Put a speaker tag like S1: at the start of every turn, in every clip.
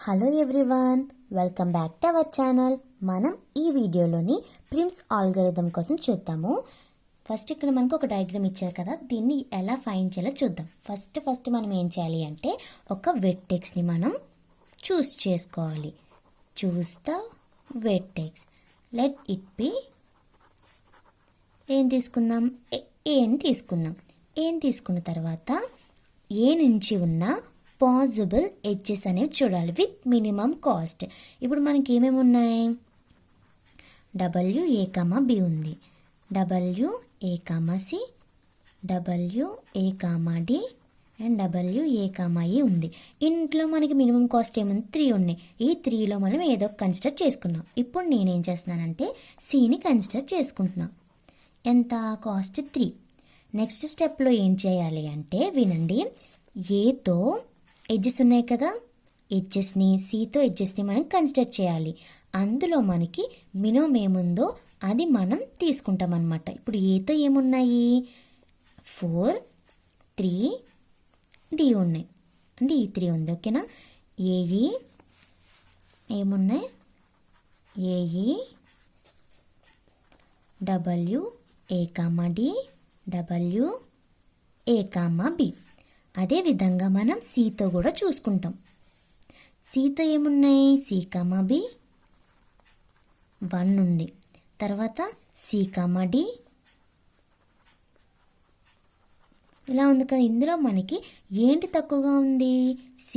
S1: Hello everyone, welcome back to our channel. మనం ఈ వీడియోలోని ప్రిమ్స్ ఆల్గరిథం కోసం చూద్దాము. ఫస్ట్ ఇక్కడ మనకు ఒక డయాగ్రామ్ ఇచ్చారు కదా, దీన్ని ఎలా ఫైండ్ చేయాలో చూద్దాం. ఫస్ట్ మనం ఏం చేయాలి అంటే ఒక వెర్టెక్స్ని మనం చూస్ చేసుకోవాలి. Choose the vertex, let it be ఏం తీసుకుందాం, ఏని తీసుకుందాం. ఏం తీసుకున్న తర్వాత ఏ నుంచి ఉన్న పాసిబుల్ ఎడ్జెస్ అనేవి చూడాలి విత్ మినిమం కాస్ట్. ఇప్పుడు మనకి ఏమేమి ఉన్నాయి, WA, B ఉంది, WA, C, WA, D and WA, E ఉంది. ఇంట్లో మనకి మినిమం కాస్ట్ ఏముంది, 3 ఉన్నాయి. ఈ 3లో మనం ఏదో కన్సిడర్ చేసుకున్నాం. ఇప్పుడు నేనేం చేస్తున్నానంటే Cని కన్సిడర్ చేసుకుంటున్నాను. ఎంత కాస్ట్ 3. నెక్స్ట్ స్టెప్లో ఏం చేయాలి అంటే వినండి, ఏతో ఎడ్జెస్ ఉన్నాయి కదా, ఎడ్జెస్ని Cతో ఎడ్జెస్ని మనం కన్సిడర్ చేయాలి. అందులో మనకి మినిమం ఏముందో అది మనం తీసుకుంటాం అన్నమాట. ఇప్పుడు ఏతో ఏమున్నాయి, 4, 3, D ఉన్నాయి, అంటే ఈ 3 ఉంది. ఓకేనా, ఏఈ ఏమున్నాయి, AE, WA, D, WA, B. అదేవిధంగా మనం Cతో కూడా చూసుకుంటాం. Cతో ఏమున్నాయి, C, B 1 ఉంది. తర్వాత C, D ఇలా ఉంది కదా. ఇందులో మనకి ఏంటి తక్కువగా ఉంది, C,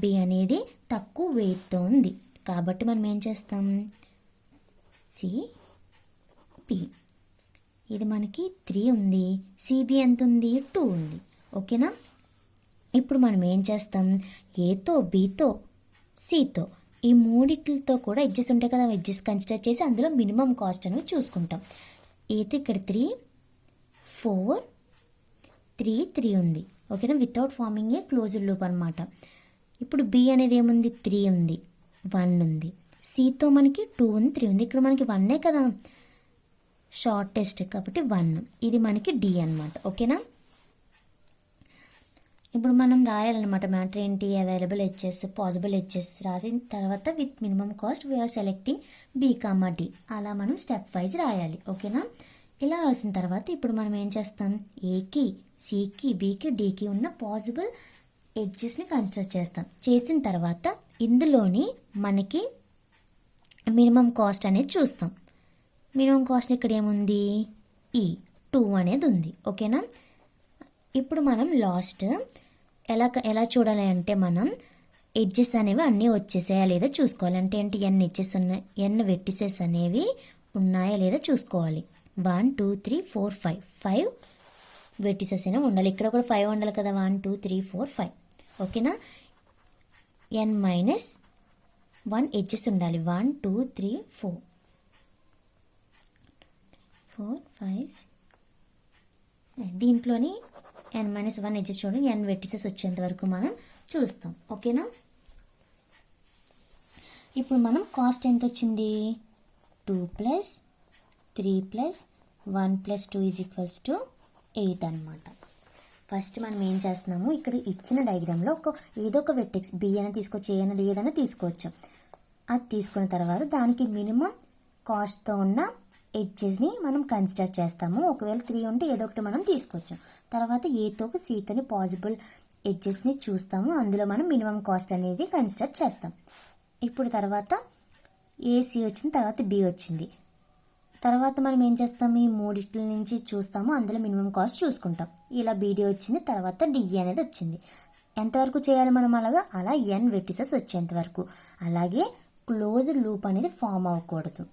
S1: B అనేది తక్కువ వెయిట్తో ఉంది. కాబట్టి మనం ఏం చేస్తాం, C, B. ఇది మనకి 3 ఉంది, CB ఎంత ఉంది, 2 ఉంది. ఓకేనా, ఇప్పుడు మనం ఏం చేస్తాం, ఏతో, బీతో, Cతో ఈ మూడిట్లతో కూడా ఎడ్జెస్ ఉంటాయి కదా, ఎడ్జెస్ కన్సిడర్ చేసి అందులో మినిమం కాస్ట్ అనేది చూసుకుంటాం. ఏతో ఇక్కడ 3, 4, 3 ఉంది. ఓకేనా, వితౌట్ ఫార్మింగ్ ఏ క్లోజ్డ్ లూప్ అనమాట. ఇప్పుడు B అనేది ఏముంది, 3 ఉంది, 1 ఉంది. Cతో మనకి 2 ఉంది, 3 ఉంది. ఇక్కడ మనకి 1 కదా షార్టెస్ట్, కాబట్టి 1. ఇది మనకి D అనమాట. ఓకేనా, ఇప్పుడు మనం రాయాలన్నమాట మ్యాటర్ ఏంటి, అవైలబుల్ ఎడ్జెస్, పాసిబుల్ ఎడ్జెస్ రాసిన తర్వాత విత్ మినిమం కాస్ట్ వీఆర్ సెలెక్టింగ్ B, D. అలా మనం స్టెప్ వైజ్ రాయాలి. ఓకేనా, ఇలా రాసిన తర్వాత ఇప్పుడు మనం ఏం చేస్తాం, ఏకి, Cకి, Bకి, Dకి ఉన్న పాసిబుల్ ఎడ్జెస్ని కన్సిడర్ చేస్తాం. చేసిన తర్వాత ఇందులోని మనకి మినిమం కాస్ట్ అనేది చూస్తాం. మినిమం కాస్ట్ ఇక్కడ ఏముంది, 2 అనేది ఉంది. ఓకేనా, ఇప్పుడు మనం లాస్ట్ ఎలా చూడాలి అంటే మనం ఎడ్జెస్ అనేవి అన్నీ వచ్చేసాయా లేదా చూసుకోవాలి. అంటే ఏంటి, ఎన్ని ఎడ్జెస్ ఉన్నాయి, ఎన్ని వెర్టిసెస్ అనేవి ఉన్నాయా లేదా చూసుకోవాలి. 1, 2, 3, 4, 5 వెర్టిసెస్ అయినా ఉండాలి. ఇక్కడ కూడా 5 ఉండాలి కదా, 1, 2, 3, 4, 5. ఓకేనా, N-1 ఎడ్జెస్ ఉండాలి. 1, 2, 3, 4, 5. దీంట్లోని N-1 ఎడ్జెస్ చూడండి, N వెర్టిసెస్ వచ్చేంత వరకు మనం చూస్తాం. ఓకేనా, ఇప్పుడు మనం కాస్ట్ ఎంత వచ్చింది, 2 + 3 + 1 + 2 = 8 అనమాట. ఫస్ట్ మనం ఏం చేస్తున్నాము, ఇక్కడ ఇచ్చిన డయాగ్రామ్లో ఏదో ఒక వెర్టెక్స్ B అని తీసుకోవచ్చు, A అనేది ఏదైనా తీసుకోవచ్చు. అది తీసుకున్న తర్వాత దానికి మినిమం కాస్ట్తో ఉన్న ఎడ్జెస్ని మనం కన్సిడర్ చేస్తాము. ఒకవేళ 3 ఉంటే ఏదో ఒకటి మనం తీసుకోవచ్చు. తర్వాత ఏతో, Cతోని పాసిబుల్ ఎడ్జెస్ని చూస్తాము. అందులో మనం మినిమం కాస్ట్ అనేది కన్సిడర్ చేస్తాం. ఇప్పుడు తర్వాత AC వచ్చింది, తర్వాత B వచ్చింది. తర్వాత మనం ఏం చేస్తాము, ఈ మూడిట్ల నుంచి చూస్తాము, అందులో మినిమం కాస్ట్ చూసుకుంటాం. ఇలా BD వచ్చింది, తర్వాత DE అనేది వచ్చింది. ఎంతవరకు చేయాలి మనం అలా N వెర్టిసెస్ వచ్చేంత వరకు. అలాగే క్లోజ్డ్ లూప్ అనేది ఫామ్ అవ్వకూడదు.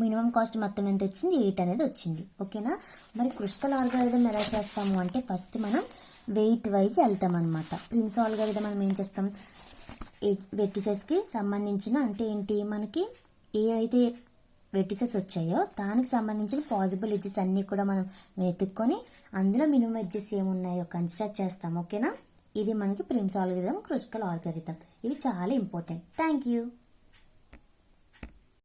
S1: మినిమం కాస్ట్ మొత్తం ఎంత వచ్చింది, 8 అనేది వచ్చింది. ఓకేనా, మరి క్రుస్కల్ ఆల్గరిథం ఎలా చేస్తాము అంటే ఫస్ట్ మనం వెయిట్ వైజ్ వెళ్తాం అనమాట. ప్రిమ్స్ ఆల్గరిథం మనం ఏం చేస్తాం, వెర్టిసెస్కి సంబంధించిన అంటే ఏంటి, మనకి ఏవైతే వెర్టిసెస్ వచ్చాయో దానికి సంబంధించిన పాసిబుల్ ఎడ్జెస్ అన్నీ కూడా మనం వెతుక్కొని అందులో మినిమం ఎడ్జెస్ ఏమున్నాయో కన్సిడర్ చేస్తాం. ఓకేనా, ఇది మనకి ప్రిమ్స్ ఆల్గరిథం, క్రుస్కల్ ఆల్గరిథం. ఇవి చాలా ఇంపార్టెంట్. Thank you.